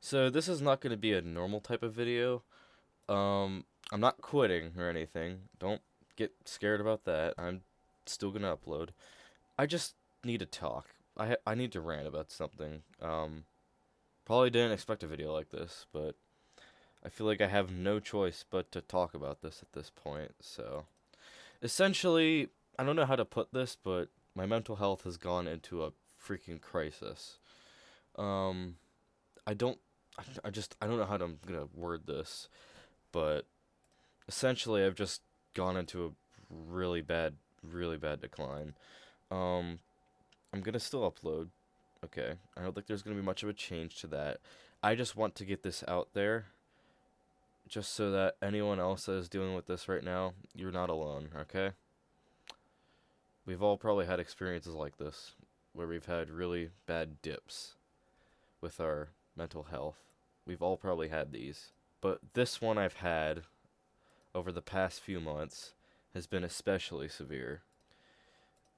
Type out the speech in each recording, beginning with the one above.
So this is not going to be a normal type of video. I'm not quitting or anything. Don't get scared about that. I'm still going to upload. I just need to talk. I need to rant about something. Probably didn't expect a video like this, but I feel like I have no choice but to talk about this at this point. So, essentially, I don't know how to put this, but my mental health has gone into a freaking crisis. Um, I don't I don't know how I'm gonna word this, but essentially I've just gone into a really bad, really bad decline. Um, I'm gonna still upload. Okay, I don't think there's gonna be much of a change to that. I just want to get this out there, just so that anyone else that is dealing with this right now, you're not alone. Okay, we've all probably had experiences like this, where we've had really bad dips with our mental health. We've all probably had these. But this one I've had over the past few months has been especially severe.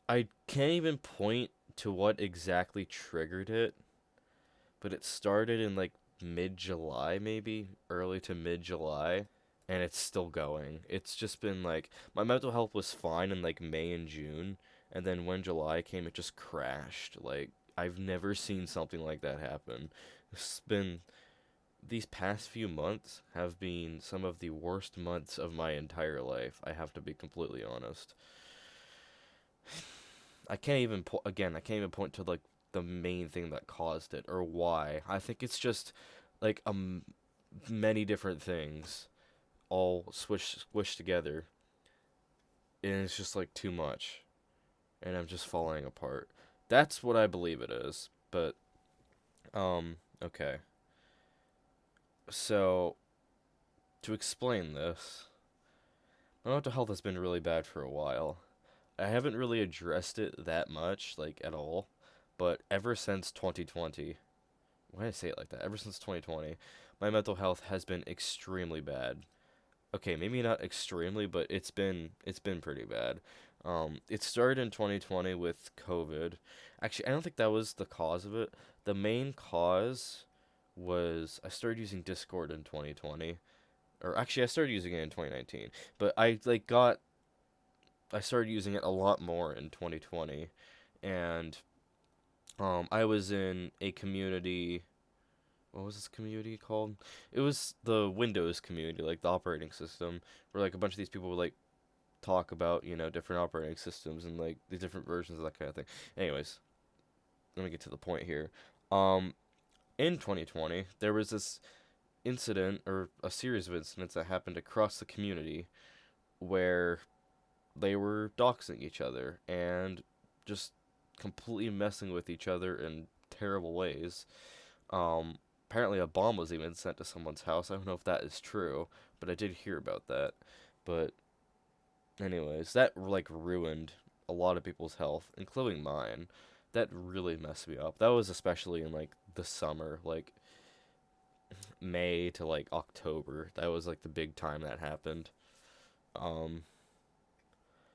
I can't even point to what exactly triggered it, but it started in like mid July, maybe early to mid July, and it's still going. It's just been like my mental health was fine in like May and June, and then when July came, it just crashed. Like, I've never seen something like that happen. It's been these past few months have been some of the worst months of my entire life. I have to be completely honest. I can't even point to like the main thing that caused it or why. I think it's just like many different things all swished together, and it's just like too much, and I'm just falling apart. That's what I believe it is. But okay. So to explain this, my mental health has been really bad for a while. I haven't really addressed it that much, like at all, but ever since 2020, why did I say it like that? Ever since 2020, my mental health has been extremely bad. Okay, maybe not extremely, but it's been pretty bad. It started in 2020 with COVID. Actually, I don't think that was the cause of it. The main cause was I started using Discord in 2020, or actually I started using it in 2019, but I started using it a lot more in 2020, and I was in a community. What was this community called? It was the Windows community, like the operating system, where like a bunch of these people would like talk about different operating systems and like the different versions of that kind of thing. Anyways, let me get to the point here. Um, in 2020, there was this incident or a series of incidents that happened across the community where they were doxing each other and just completely messing with each other in terrible ways. Um, Apparently, a bomb was even sent to someone's house. I don't know if that is true, but I did hear about that. But anyways, that like ruined a lot of people's health, including mine. That really messed me up. That was especially in like the summer, like May to like October. That was like the big time that happened. Um,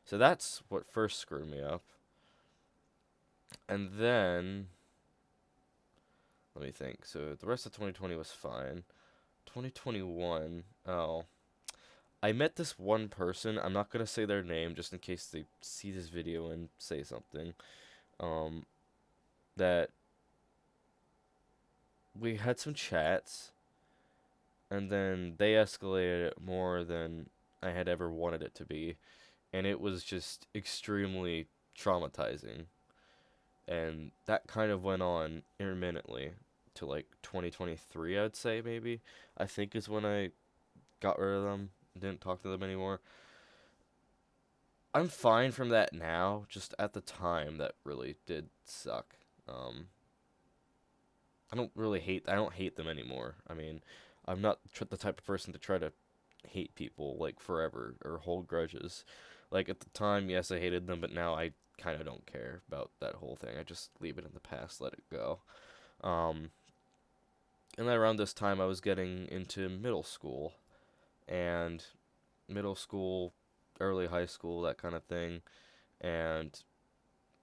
so that's what first screwed me up. And then let me think. So the rest of 2020 was fine. 2021. Oh, I met this one person. I'm not gonna say their name just in case they see this video and say something. Um, that we had some chats, and then they escalated it more than I had ever wanted it to be, and it was just extremely traumatizing. And that kind of went on intermittently to like 2023, I'd say maybe. I think is when I got rid of them, didn't talk to them anymore. I'm fine from that now. Just at the time, that really did suck. Um, I don't hate them anymore. I mean, I'm not the type of person to try to hate people like forever or hold grudges. Like at the time, yes, I hated them, but now I kind of don't care about that whole thing. I just leave it in the past, let it go. Um, and then around this time, I was getting into middle school, and middle school, early high school, that kind of thing, and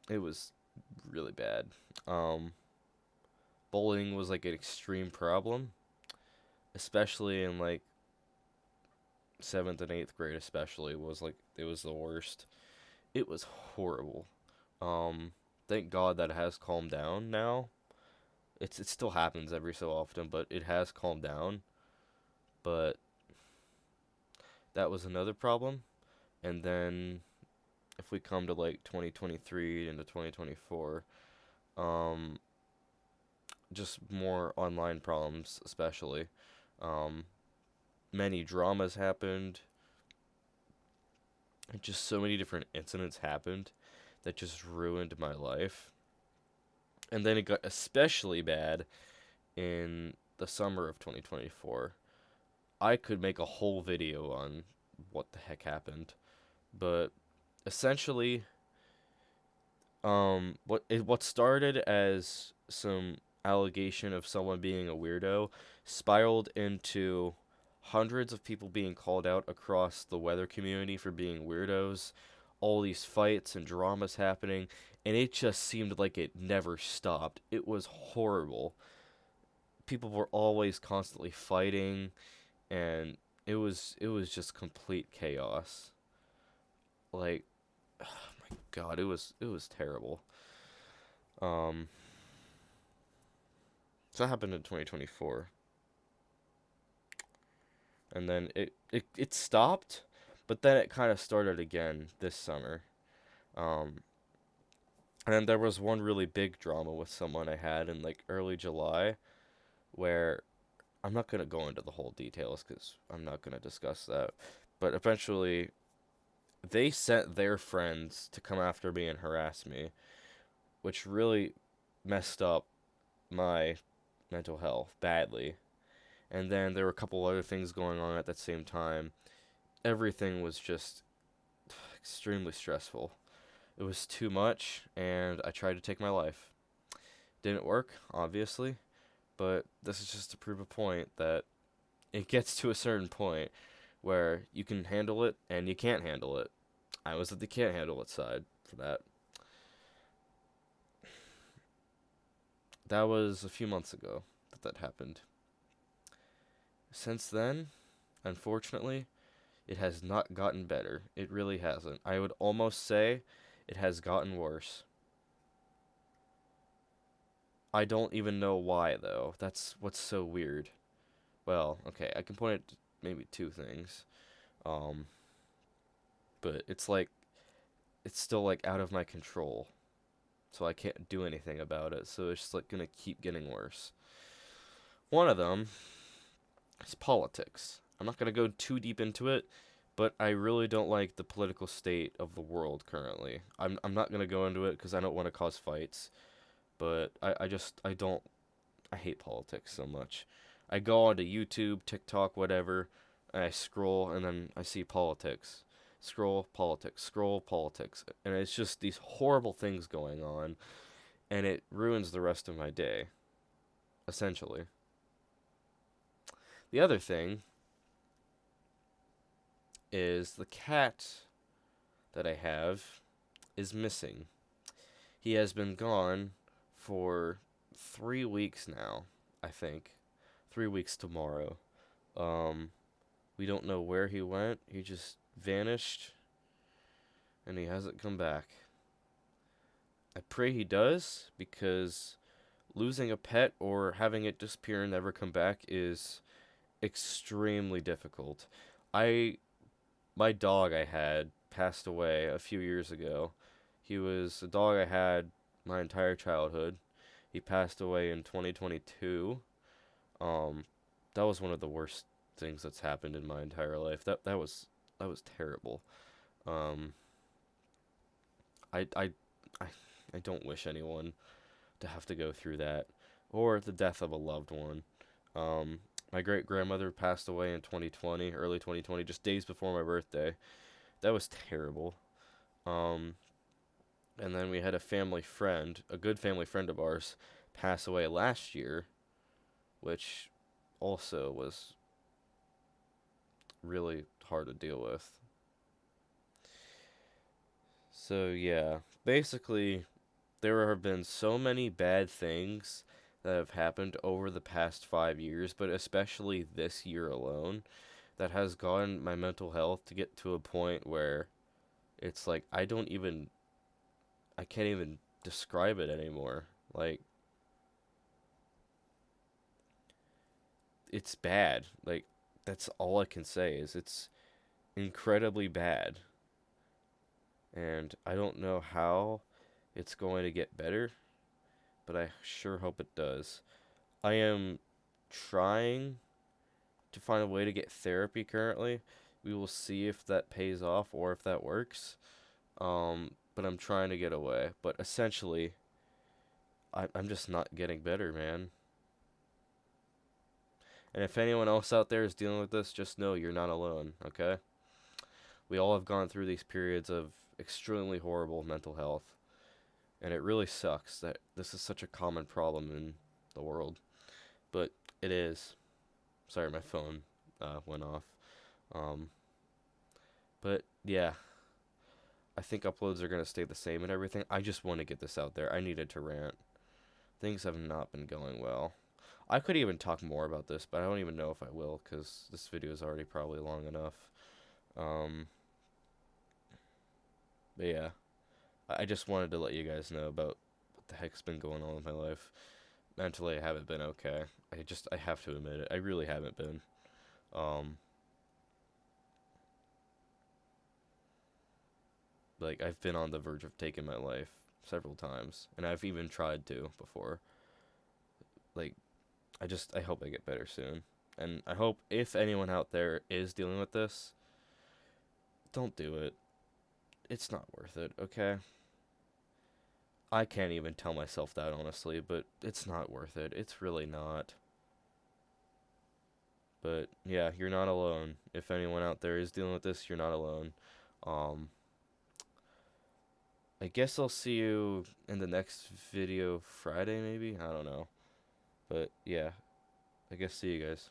it was really bad. Um, Bullying was like an extreme problem, especially in like seventh and eighth grade, especially was like it was the worst. It was horrible. Um, thank God that it has calmed down now. It still happens every so often, but it has calmed down. But that was another problem. And then if we come to like 2023 into 2024, um, just more online problems, especially. Um, many dramas happened. Just so many different incidents happened that just ruined my life. And then it got especially bad in the summer of 2024. I could make a whole video on what the heck happened, but essentially, what started as some allegation of someone being a weirdo spiraled into hundreds of people being called out across the weather community for being weirdos, all these fights and dramas happening, and it just seemed like it never stopped. It was horrible. People were always constantly fighting, and it was just complete chaos. Like, oh my God, it was terrible. Um, so that happened in 2024, and then it stopped, but then it kind of started again this summer. Um, and then there was one really big drama with someone I had in like early July, where I'm not gonna go into the whole details because I'm not gonna discuss that. But eventually, they sent their friends to come after me and harass me, which really messed up my mental health badly. And then there were a couple other things going on at that same time. Everything was just extremely stressful. It was too much, and I tried to take my life. Didn't work, obviously, but this is just to prove a point that it gets to a certain point where you can handle it and you can't handle it. I was at the can't handle it side for that. That was a few months ago that happened. Since then, unfortunately, it has not gotten better. It really hasn't. I would almost say it has gotten worse. I don't even know why, though. That's what's so weird. Well, okay, I can point at maybe two things. Um, but it's like, it's still like out of my control. So I can't do anything about it. So it's just like gonna keep getting worse. One of them is politics. I'm not gonna go too deep into it, but I really don't like the political state of the world currently. I'm not gonna go into it because I don't want to cause fights. But I don't I hate politics so much. I go onto YouTube, TikTok, whatever, and I scroll and then I see politics. Scroll politics. And it's just these horrible things going on and it ruins the rest of my day, essentially. The other thing is the cat that I have is missing. He has been gone for 3 weeks now, I think. 3 weeks tomorrow. Um, we don't know where he went. He just vanished, and he hasn't come back. I pray he does, because losing a pet or having it disappear and never come back is extremely difficult. I My dog I had passed away a few years ago. He was a dog I had my entire childhood. He passed away in 2022. Um, that was one of the worst things that's happened in my entire life. That was terrible. Um, I I I I don't wish anyone to have to go through that or the death of a loved one. Um, my great grandmother passed away in 2020, early 2020, just days before my birthday. That was terrible. Um, and then we had a family friend, a good family friend of ours, pass away last year, which also was really hard to deal with. So yeah, basically there have been so many bad things that have happened over the past 5 years, but especially this year alone, that has gotten my mental health to get to a point where it's like I can't even describe it anymore. Like, it's bad. Like, that's all I can say is it's incredibly bad. And I don't know how it's going to get better, but I sure hope it does. I am trying to find a way to get therapy currently. We will see if that pays off or if that works. But I'm trying to get away. But essentially, I'm just not getting better, man. And if anyone else out there is dealing with this, just know you're not alone, okay? We all have gone through these periods of extremely horrible mental health. And it really sucks that this is such a common problem in the world. But it is. Sorry, my phone went off. Um, but yeah, I think uploads are going to stay the same and everything. I just want to get this out there. I needed to rant. Things have not been going well. I could even talk more about this, but I don't even know if I will because this video is already probably long enough. Um, but yeah, I just wanted to let you guys know about what the heck's been going on with my life. Mentally, I haven't been okay. I have to admit it. I really haven't been. Um, like, I've been on the verge of taking my life several times, and I've even tried to before. Like, I hope I get better soon. And I hope if anyone out there is dealing with this, don't do it. It's not worth it, okay? I can't even tell myself that honestly, but it's not worth it. It's really not. But yeah, you're not alone. If anyone out there is dealing with this, you're not alone. Um, I guess I'll see you in the next video Friday, maybe? I don't know. But yeah, I guess see you guys.